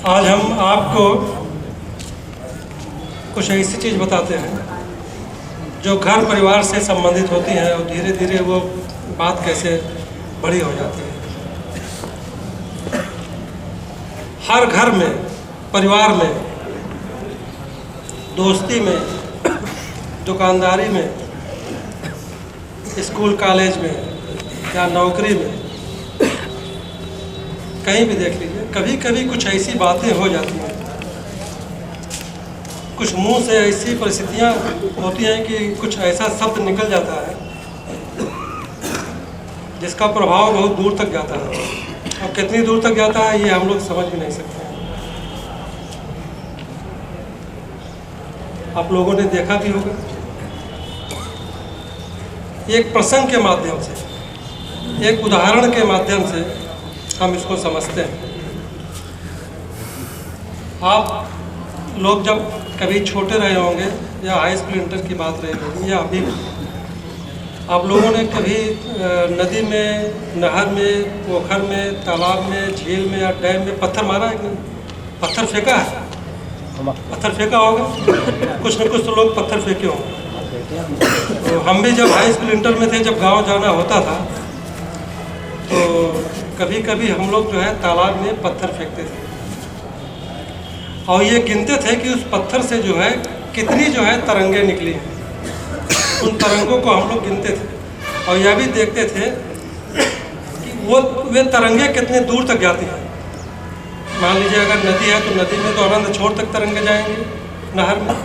आज हम आपको कुछ ऐसी चीज़ बताते हैं जो घर परिवार से संबंधित होती हैं और धीरे धीरे वो बात कैसे बड़ी हो जाती है। हर घर में, परिवार में, दोस्ती में, दुकानदारी में, स्कूल कॉलेज में या नौकरी में, कहीं भी देख लीजिए, कभी कभी कुछ ऐसी बातें हो जाती हैं, कुछ मुंह से ऐसी परिस्थितियां होती हैं कि कुछ ऐसा शब्द निकल जाता है जिसका प्रभाव बहुत दूर तक जाता है। और कितनी दूर तक जाता है ये हम लोग समझ भी नहीं सकते हैं। आप लोगों ने देखा भी होगा, एक प्रसंग के माध्यम से, एक उदाहरण के माध्यम से हम इसको समझते हैं। आप लोग जब कभी छोटे रहे होंगे या हाई स्कूल इंटर की बात रही होगी या अभी आप लोगों ने कभी नदी में, नहर में, पोखर में, तालाब में, झील में या डैम में पत्थर मारा है कि नहीं? पत्थर फेंका है? पत्थर फेंका होगा, कुछ न कुछ तो लोग पत्थर फेंके होंगे। तो हम भी जब हाई स्कूल इंटर में थे, जब गांव जाना होता था तो कभी कभी हम लोग जो है तालाब में पत्थर फेंकते थे और ये गिनते थे कि उस पत्थर से जो है कितनी जो है तरंगे निकली हैं। उन तरंगों को हम लोग गिनते थे और यह भी देखते थे कि वे तरंगे कितने दूर तक जाती हैं। मान लीजिए अगर नदी है तो नदी में तो अनंत छोर तक तरंगे जाएंगे, नहर में।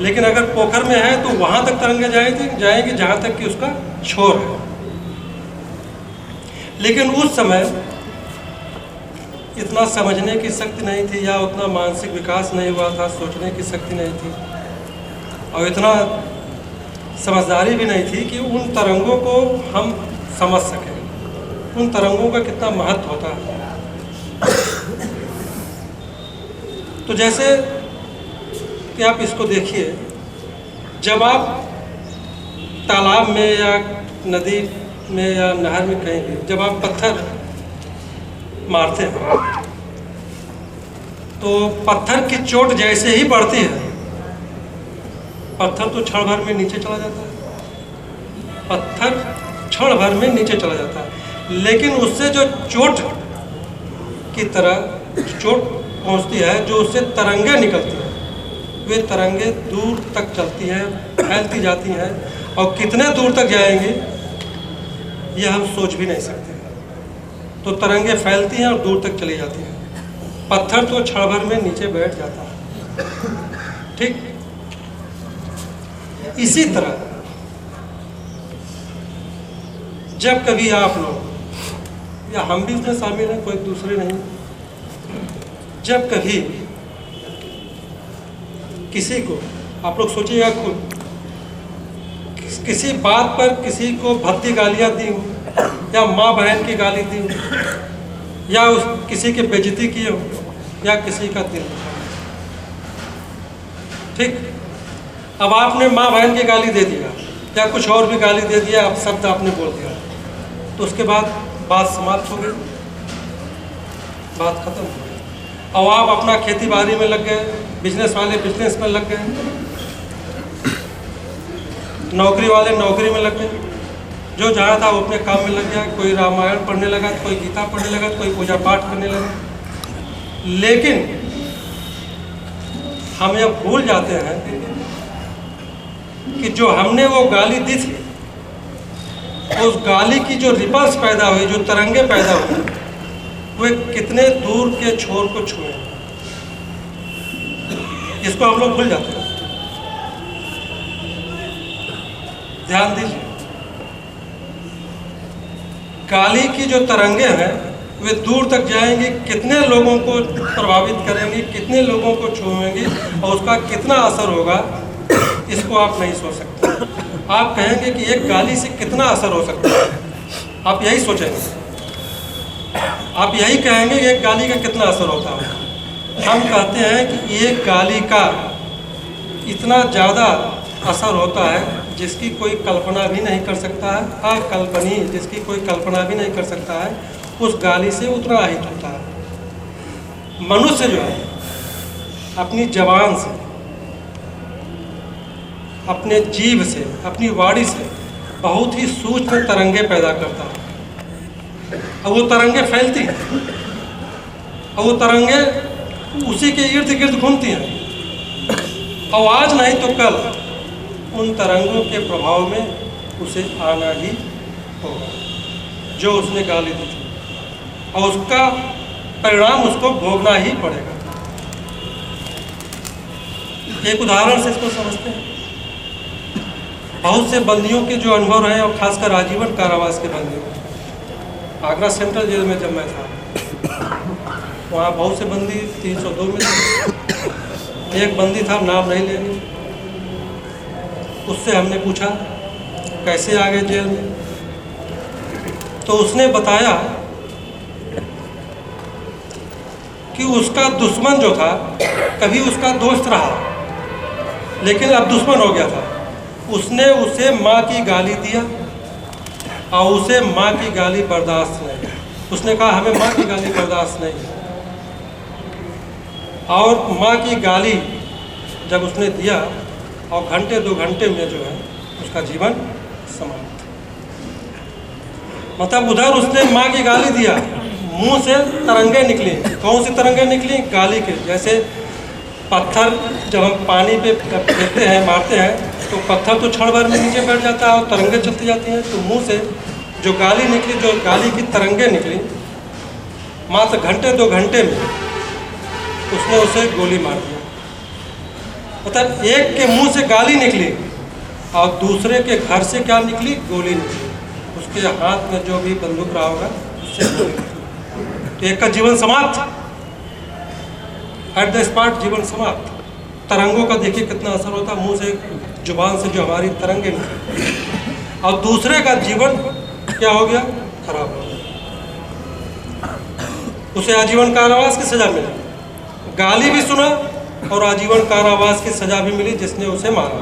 लेकिन अगर पोखर में है तो वहाँ तक तरंगे जाएंगे जहाँ तक कि उसका छोर है। लेकिन उस समय इतना समझने की शक्ति नहीं थी या उतना मानसिक विकास नहीं हुआ था, सोचने की शक्ति नहीं थी और इतना समझदारी भी नहीं थी कि उन तरंगों को हम समझ सकें, उन तरंगों का कितना महत्व होता है। तो जैसे कि आप इसको देखिए, जब आप तालाब में या नदी में या नहर में कहीं भी जब आप पत्थर मारते हैं तो पत्थर की चोट जैसे ही पड़ती है, पत्थर तो क्षण भर में नीचे चला जाता है, पत्थर क्षण भर में नीचे चला जाता है। लेकिन उससे जो चोट की तरह चोट पहुंचती है, जो उससे तरंगे निकलती हैं, वे तरंगे दूर तक चलती हैं, फैलती जाती हैं और कितने दूर तक जाएंगी ये हम सोच भी नहीं सकते। तो तरंगे फैलती हैं और दूर तक चली जाती हैं, पत्थर तो क्षण भर में नीचे बैठ जाता है। ठीक इसी तरह जब कभी आप लोग या हम भी इसमें शामिल हैं, कोई दूसरे नहीं, जब कभी किसी को आप लोग सोचिएगा खुद किसी बात पर किसी को भद्दी गालियां दी हो या माँ बहन की गाली दी हो या किसी की बेइज्जती की हो या किसी का दिल, ठीक, अब आपने माँ बहन की गाली दे दिया या कुछ और भी गाली दे दिया, अब शब्द आपने बोल दिया तो उसके बाद बात समाप्त हो गई, बात खत्म हो गई। अब आप अपना खेती बाड़ी में लग गए, बिजनेस वाले बिजनेस में लग गए, नौकरी वाले नौकरी में लग गए, जो जहाँ था वो अपने काम में लग गया। कोई रामायण पढ़ने लगा, कोई गीता पढ़ने लगा, कोई पूजा पाठ करने लगा। लेकिन हम यह भूल जाते हैं कि जो हमने वो गाली दी थी, उस गाली की जो रिपल्स पैदा हुई, जो तरंगे पैदा हुई, वे कितने दूर के छोर को छुए, इसको हम लोग भूल जाते हैं। ध्यान दीजिए, गाली की जो तरंगे हैं वे दूर तक जाएंगी, कितने लोगों को प्रभावित करेंगी, कितने लोगों को छुएंगी और उसका कितना असर होगा, इसको आप नहीं सोच सकते। आप कहेंगे कि एक गाली से कितना असर हो सकता है, आप यही सोचेंगे, आप यही कहेंगे कि एक गाली का कितना असर होता है। हम कहते हैं कि एक गाली का इतना ज़्यादा असर होता है जिसकी कोई कल्पना भी नहीं कर सकता है, अकल्पनीय, जिसकी कोई कल्पना भी नहीं कर सकता है, उस गाली से उतना अहित होता है। मनुष्य जो है अपनी जबान से, अपने जीभ से, अपनी वाणी से बहुत ही सूक्ष्म तरंगे पैदा करता है। और वो तरंगे फैलती हैं और वो तरंगे उसी के इर्द गिर्द घूमती हैं और आज नहीं तो कल उन तरंगों के प्रभाव में उसे आना ही होगा जो उसने गाली दी थी, और उसका परिणाम उसको भोगना ही पड़ेगा। एक उदाहरण से इसको समझते हैं। बहुत से बंदियों के जो अनुभव रहे और खासकर आजीवन कारावास के बंदियों, आगरा सेंट्रल जेल में जब मैं था वहाँ बहुत से बंदी 302 में थे। एक बंदी था, नाम नहीं लेंगे, उससे हमने पूछा कैसे आ गए जेल में, तो उसने बताया कि उसका दुश्मन जो था कभी उसका दोस्त रहा लेकिन अब दुश्मन हो गया था। उसने उसे माँ की गाली दिया और उसे माँ की गाली बर्दाश्त नहीं। उसने कहा हमें माँ की गाली बर्दाश्त नहीं है, और माँ की गाली जब उसने दिया और घंटे 2 घंटे में जो है उसका जीवन समाप्त। मतलब उधर उसने माँ की गाली दिया, मुंह से तरंगे निकली। कौन सी तरंगे निकली? गाली के। जैसे पत्थर जब हम पानी पे फेंकते हैं, मारते हैं, तो पत्थर तो क्षण भर में नीचे बैठ जाता है और तरंगे चलती जाती हैं। तो मुंह से जो गाली निकली, जो गाली की तरंगे निकली, मात्र घंटे 2 घंटे में उसने उसे गोली मार दिया। मतलब एक के मुंह से गाली निकली और दूसरे के घर से क्या निकली? गोली निकली। उसके हाथ में जो भी बंदूक रहा होगा उससे गोली निकली। तो एक का जीवन समाप्त, एट द स्पॉट जीवन समाप्त। तरंगों का देखिए कितना असर होता है, मुंह से, जुबान से जो हमारी तरंगे निकली, और दूसरे का जीवन क्या हो गया? खराब हो गया। उसे आजीवन कारावास की सजा मिली, गाली भी सुना और आजीवन कारावास की सजा भी मिली जिसने उसे मारा,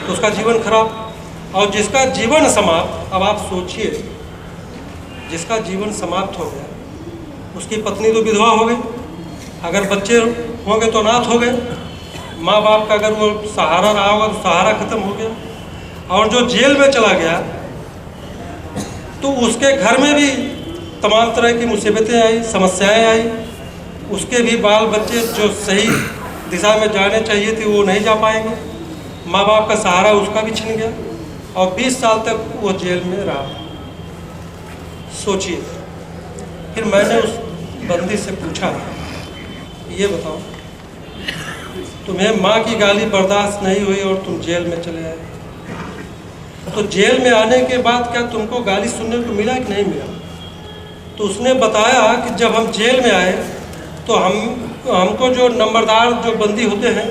तो उसका जीवन खराब। और जिसका जीवन समाप्त, अब आप सोचिए, जिसका जीवन समाप्त हो गया उसकी पत्नी तो विधवा हो गई, अगर बच्चे होंगे तो अनाथ हो गए, माँ बाप का अगर वो सहारा रहा होगा तो सहारा खत्म हो गया, और जो जेल में चला गया तो उसके घर में भी तमाम तरह की मुसीबतें आई, समस्याएं आई। उसके भी बाल बच्चे जो सही दिशा में जाने चाहिए थे वो नहीं जा पाएंगे, माँ बाप का सहारा उसका भी छिन गया, और 20 साल तक वो जेल में रहा। सोचिए। फिर मैंने उस बंदी से पूछा, ये बताओ, तुम्हें माँ की गाली बर्दाश्त नहीं हुई और तुम जेल में चले आए, तो जेल में आने के बाद क्या तुमको गाली सुनने को मिला कि नहीं मिला? तो उसने बताया कि जब हम जेल में आए तो हमको जो नंबरदार जो बंदी होते हैं,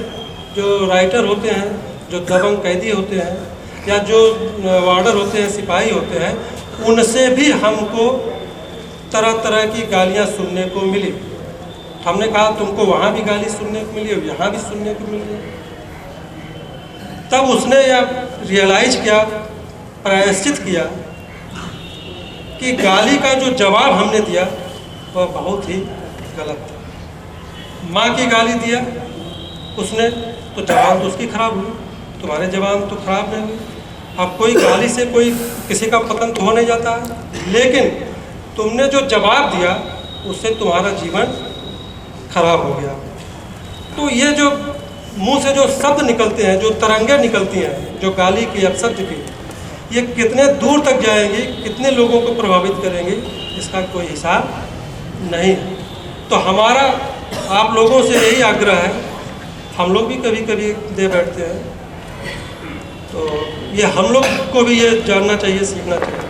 जो राइटर होते हैं, जो दबंग कैदी होते हैं, या जो वार्डर होते हैं, सिपाही होते हैं, उनसे भी हमको तरह तरह की गालियाँ सुनने को मिली। हमने कहा तुमको वहाँ भी गाली सुनने को मिली और यहाँ भी सुनने को मिली। तब उसने यह रियलाइज किया, प्रायश्चित किया कि गाली का जो जवाब हमने दिया वह बहुत ही गलत था। माँ की गाली दिया उसने तो जवान तो उसकी खराब हुई, तुम्हारे जवान तो खराब नहीं हुई। अब कोई गाली से कोई किसी का पतन तो हो नहीं जाता है, लेकिन तुमने जो जवाब दिया उससे तुम्हारा जीवन खराब हो गया। तो ये जो मुंह से जो शब्द निकलते हैं, जो तरंगे निकलती हैं, जो गाली की, अपशब्द की, ये कितने दूर तक जाएंगी, कितने लोगों को प्रभावित करेंगे, इसका कोई हिसाब नहीं है। तो हमारा आप लोगों से यही आग्रह है, हम लोग भी कभी कभी दे बैठते हैं, तो ये हम लोग को भी ये जानना चाहिए, सीखना चाहिए।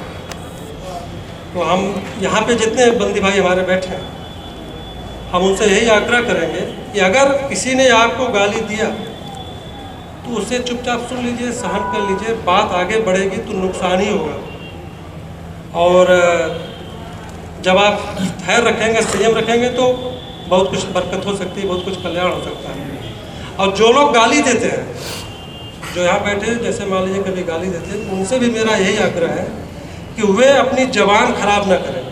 तो हम यहाँ पे जितने बंदी भाई हमारे बैठे हैं, हम उनसे यही आग्रह करेंगे कि अगर किसी ने आपको गाली दिया तो उसे चुपचाप सुन लीजिए, सहन कर लीजिए। बात आगे बढ़ेगी तो नुकसान ही होगा, और जब आप धैर्य रखेंगे, संयम रखेंगे, तो बहुत कुछ बरकत हो सकती है, बहुत कुछ कल्याण हो सकता है। और जो लोग गाली देते हैं, जो यहाँ बैठे जैसे मान लीजिए कभी गाली देते हैं, उनसे भी मेरा यही आग्रह है कि वे अपनी जबान खराब ना करें,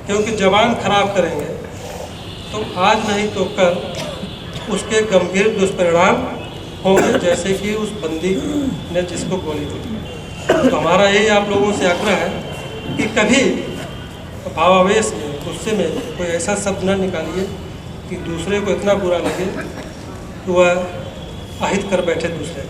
क्योंकि जबान खराब करेंगे तो आज नहीं तो कल उसके गंभीर दुष्परिणाम होंगे, जैसे कि उस बंदी ने जिसको गोली दी। तो हमारा यही आप लोगों से आग्रह है कि कभी भावावेश में, गुस्से में कोई ऐसा शब्द न निकालिए कि दूसरे को इतना बुरा लगे कि वह अहित कर बैठे दूसरे।